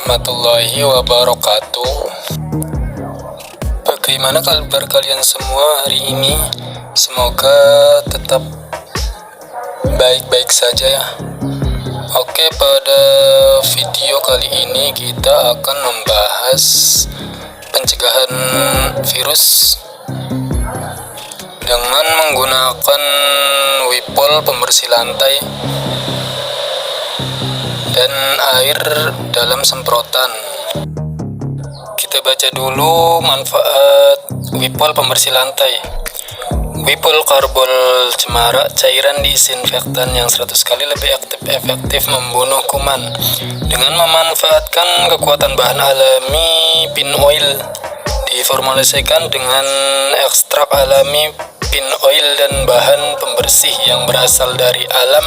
warahmatullahi wabarakatuh. Bagaimana kabar kalian semua hari ini? Semoga tetap baik-baik saja ya. Oke, pada video kali ini kita akan membahas pencegahan virus dengan menggunakan Wipol pembersih lantai dan air dalam semprotan. Kita baca dulu manfaat Wipol pembersih lantai. Wipol karbol cemara, cairan disinfektan yang 100 kali lebih efektif membunuh kuman. Dengan memanfaatkan kekuatan bahan alami pin oil, diformulasikan dengan ekstrak alami pin oil dan bahan pembersih yang berasal dari alam.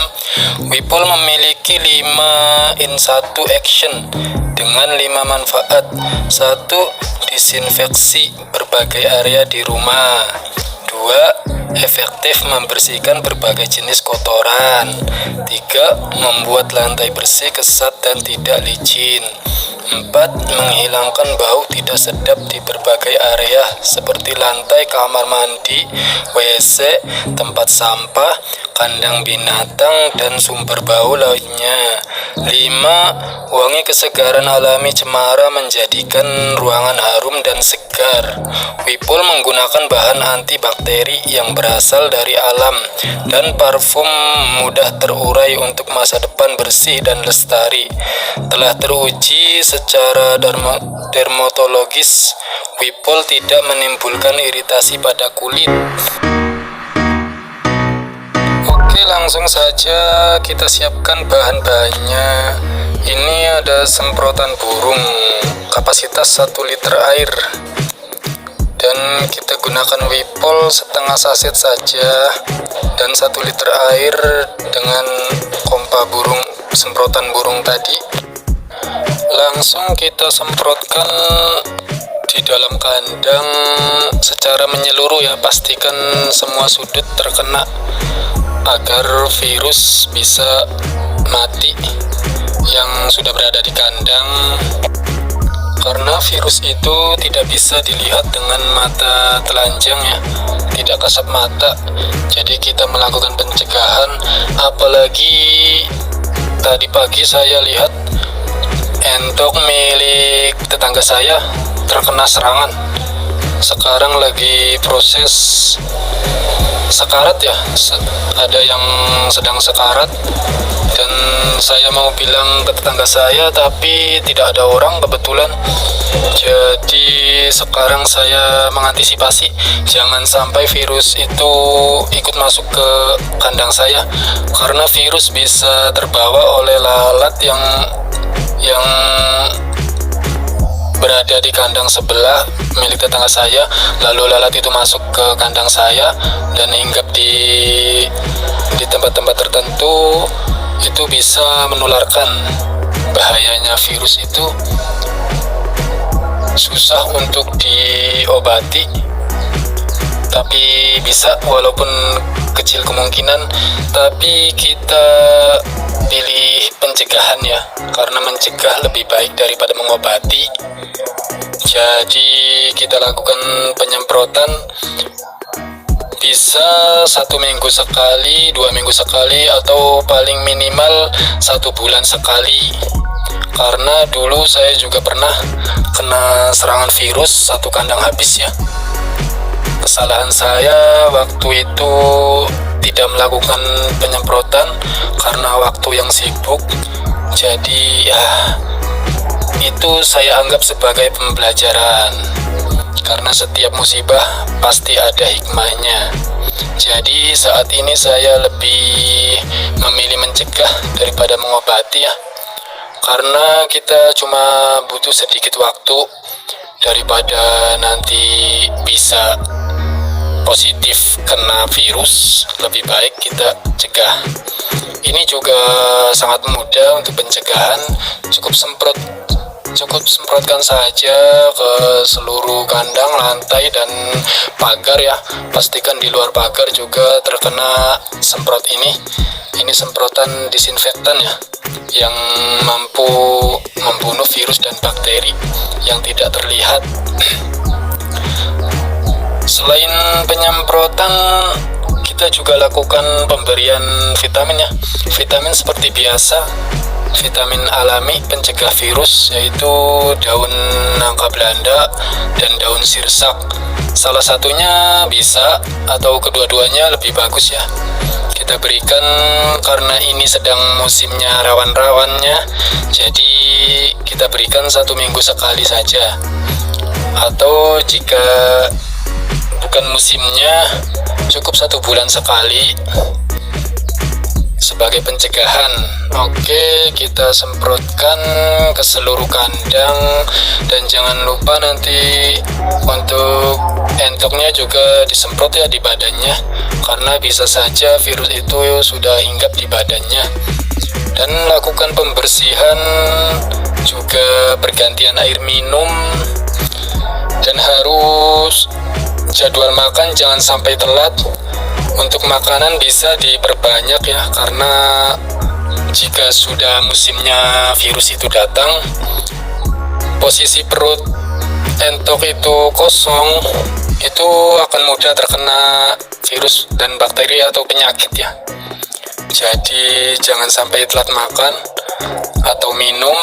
Wipol memiliki 5 in 1 action dengan 5 manfaat. 1. Disinfeksi berbagai area di rumah. 2. Efektif membersihkan berbagai jenis kotoran. 3. Membuat lantai bersih, kesat dan tidak licin. 4. Menghilangkan bau tidak sedap di berbagai area seperti lantai kamar mandi, WC, tempat sampah, kandang binatang, dan sumber bau lainnya. 5. Wangi kesegaran alami cemara menjadikan ruangan harum dan segar. Wipol menggunakan bahan antibakteri yang berasal dari alam dan parfum mudah terurai untuk masa depan bersih dan lestari. Telah teruji secara dermatologis, Wipol tidak menimbulkan iritasi pada kulit. Oke, langsung saja kita siapkan bahan-bahannya. Ini ada semprotan burung kapasitas 1 liter air, dan kita gunakan Wipol setengah saset saja dan 1 liter air dengan pompa burung, semprotan burung tadi. Langsung kita semprotkan di dalam kandang secara menyeluruh ya, pastikan semua sudut terkena agar virus bisa mati yang sudah berada di kandang, karena virus itu tidak bisa dilihat dengan mata telanjang ya, tidak kasat mata. Jadi kita melakukan pencegahan. Apalagi tadi pagi saya lihat entok milik tetangga saya terkena serangan. Sekarang lagi proses sekarat ya, ada yang sedang sekarat, dan saya mau bilang ke tetangga saya tapi tidak ada orang kebetulan. Jadi sekarang saya mengantisipasi jangan sampai virus itu ikut masuk ke kandang saya, karena virus bisa terbawa oleh lalat yang berada di kandang sebelah milik tetangga saya, lalu lalat itu masuk ke kandang saya dan hinggap di tempat-tempat tertentu, itu bisa menularkan. Bahayanya virus itu susah untuk diobati, tapi bisa walaupun kecil kemungkinan, tapi kita pilih pencegahan ya, karena mencegah lebih baik daripada mengobati. Jadi kita lakukan penyemprotan bisa 1 minggu sekali, 2 minggu sekali, atau paling minimal 1 bulan sekali. Karena dulu saya juga pernah kena serangan virus, 1 kandang habis ya. Kesalahan saya waktu itu tidak melakukan penyemprotan karena waktu yang sibuk. Jadi ya, itu saya anggap sebagai pembelajaran, karena setiap musibah pasti ada hikmahnya. Jadi saat ini saya lebih memilih mencegah daripada mengobati ya, karena kita cuma butuh sedikit waktu daripada nanti bisa positif kena virus. Lebih baik kita cegah. Ini juga sangat mudah untuk pencegahan. Cukup semprotkan saja ke seluruh kandang, lantai, dan pagar ya. Pastikan di luar pagar juga terkena semprot ini. Ini semprotan disinfektan ya, yang mampu membunuh virus dan bakteri yang tidak terlihat. Selain penyemprotan, kita juga lakukan pemberian vitamin ya. Vitamin seperti biasa, vitamin alami pencegah virus, yaitu daun nangka Belanda dan daun sirsak. Salah satunya bisa atau kedua-duanya lebih bagus ya kita berikan, karena ini sedang musimnya rawan-rawannya, jadi kita berikan 1 minggu sekali saja, atau jika bukan musimnya cukup 1 bulan sekali sebagai pencegahan. Oke, kita semprotkan ke seluruh kandang, dan jangan lupa nanti untuk entoknya juga disemprot ya di badannya, karena bisa saja virus itu sudah hinggap di badannya. Dan lakukan pembersihan juga, pergantian air minum, dan harus jadwal makan jangan sampai telat. Untuk makanan bisa diperbanyak ya, karena jika sudah musimnya virus itu datang, posisi perut entok itu kosong, itu akan mudah terkena virus dan bakteri atau penyakit ya. Jadi jangan sampai telat makan atau minum,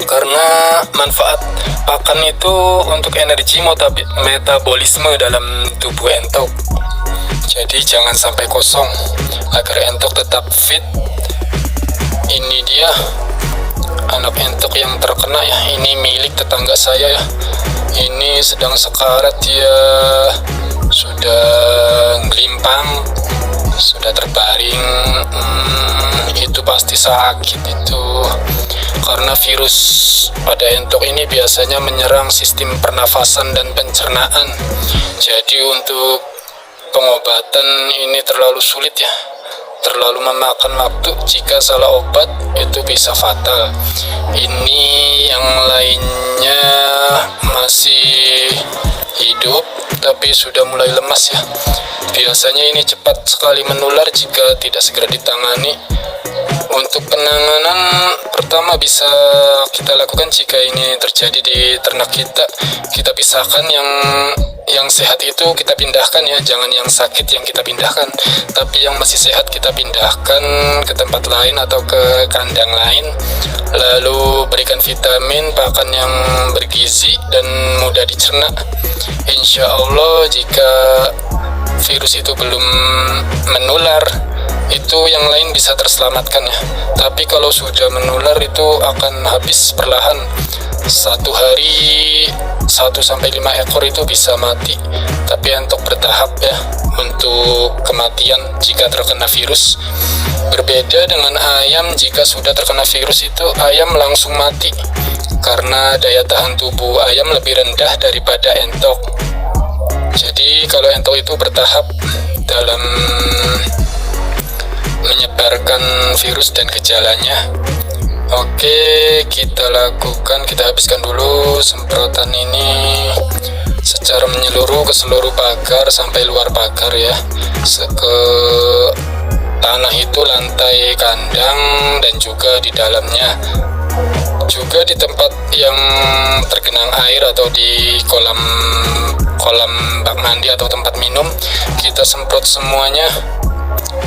karena manfaat pakan itu untuk energi metabolisme dalam tubuh entok. Jadi jangan sampai kosong agar entok tetap fit. Ini dia anak entok yang terkena ya, ini milik tetangga saya ya. Ini sedang sekarat, dia sudah gelimpang, sudah terbaring. Itu pasti sakit itu, karena virus pada entok ini biasanya menyerang sistem pernafasan dan pencernaan. Jadi untuk pengobatan ini terlalu sulit ya, terlalu memakan waktu. Jika salah obat itu bisa fatal. Ini yang lainnya masih hidup tapi sudah mulai lemas ya. Biasanya ini cepat sekali menular jika tidak segera ditangani. Untuk penanganan pertama bisa kita lakukan jika ini terjadi di ternak kita pisahkan yang sehat itu kita pindahkan ya, jangan yang sakit yang kita pindahkan, tapi yang masih sehat kita pindahkan ke tempat lain atau ke kandang lain. Lalu berikan vitamin, pakan yang bergizi dan mudah dicerna. Insya Allah jika virus itu belum menular, itu yang lain bisa terselamatkan ya. Tapi kalau sudah menular itu akan habis perlahan. 1 hari 1-5 ekor itu bisa mati. Tapi untuk bertahap ya untuk kematian jika terkena virus. Berbeda dengan ayam, jika sudah terkena virus itu ayam langsung mati, karena daya tahan tubuh ayam lebih rendah daripada entok. Jadi kalau entok itu bertahap dalam menyebarkan virus dan gejalanya. Oke, kita habiskan dulu semprotan ini secara menyeluruh ke seluruh pagar sampai luar pagar ya, ke tanah itu, lantai kandang, dan juga di dalamnya, juga di tempat yang tergenang air atau di kolam bak mandi atau tempat minum. Kita semprot semuanya,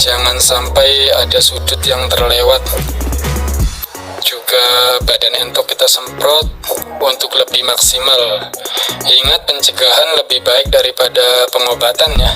jangan sampai ada sudut yang terlewat. Juga badan entok kita semprot untuk lebih maksimal. Ingat, pencegahan lebih baik daripada pengobatan ya.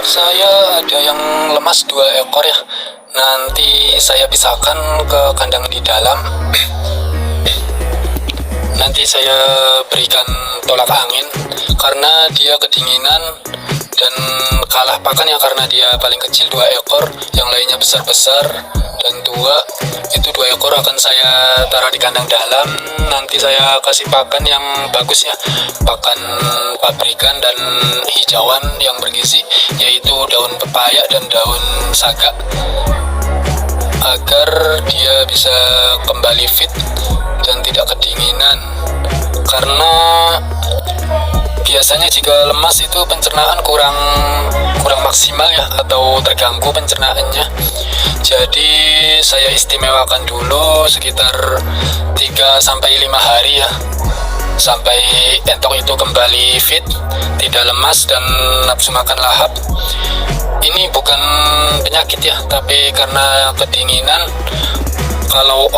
Saya ada yang lemas 2 ekor ya, nanti saya pisahkan ke kandang di dalam. nanti saya berikan tolak angin karena dia kedinginan dan kalah pakan ya, karena dia paling kecil 2 ekor, yang lainnya besar-besar dan tua. Itu 2 ekor akan saya taruh di kandang dalam. Nanti saya kasih pakan yang bagus ya, pakan pabrikan dan hijauan yang bergizi, yaitu daun pepaya dan daun saga, agar dia bisa kembali fit dan tidak kedinginan. Karena biasanya jika lemas itu pencernaan kurang maksimal ya, atau terganggu pencernaannya. Jadi saya istimewakan dulu sekitar 3-5 hari ya, sampai entok itu kembali fit, tidak lemas dan nafsu makan lahap. Ini bukan penyakit ya, tapi karena kedinginan. Kalau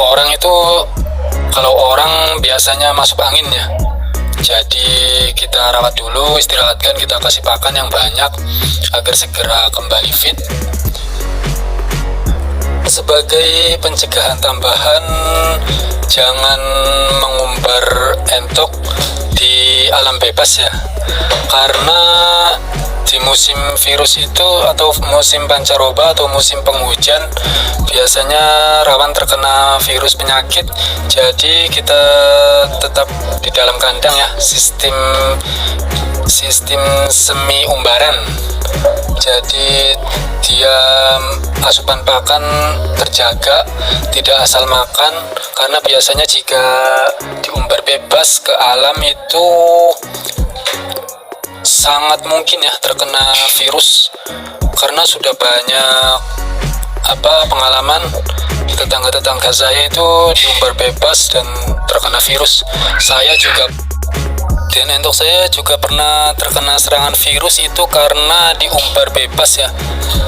orang biasanya masuk angin ya. Jadi kita rawat dulu, istirahatkan, kita kasih pakan yang banyak agar segera kembali fit. Sebagai pencegahan tambahan, jangan mengumbar entok di alam bebas ya, karena di musim virus itu atau musim pancaroba atau musim penghujan biasanya rawan terkena virus penyakit. Jadi kita tetap di dalam kandang ya, sistem semi umbaran. Jadi dia asupan pakan terjaga, tidak asal makan, karena biasanya jika diumbar bebas ke alam itu sangat mungkin ya terkena virus, karena sudah banyak pengalaman tetangga-tetangga saya itu diumbar bebas dan terkena virus. Saya juga, dan entok saya juga pernah terkena serangan virus itu karena diumbar bebas ya.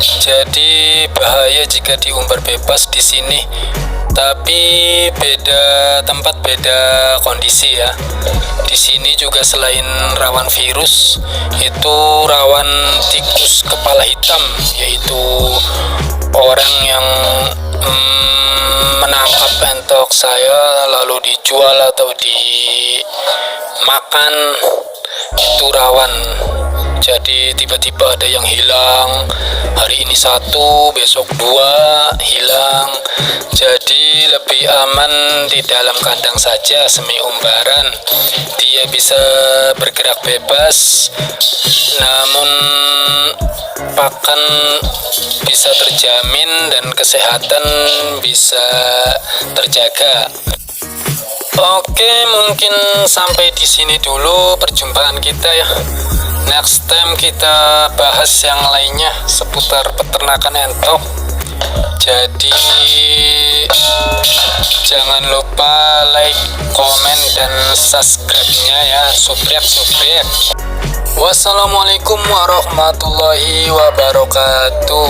Jadi bahaya jika diumbar bebas di sini. Tapi beda tempat, beda kondisi ya. Di sini juga selain rawan virus, itu rawan tikus kepala hitam, yaitu orang yang menangkap entok saya lalu dijual atau dimakan, itu rawan. Jadi tiba-tiba ada yang hilang, hari ini 1, besok 2 hilang. Jadi lebih aman di dalam kandang saja semi umbaran. Dia bisa bergerak bebas, namun pakan bisa terjamin dan kesehatan bisa terjaga. Oke, mungkin sampai di sini dulu perjumpaan kita ya. Next time kita bahas yang lainnya seputar peternakan entok. Jadi jangan lupa like, komen, dan subscribe-nya ya. Subrek. Wassalamualaikum warahmatullahi wabarakatuh.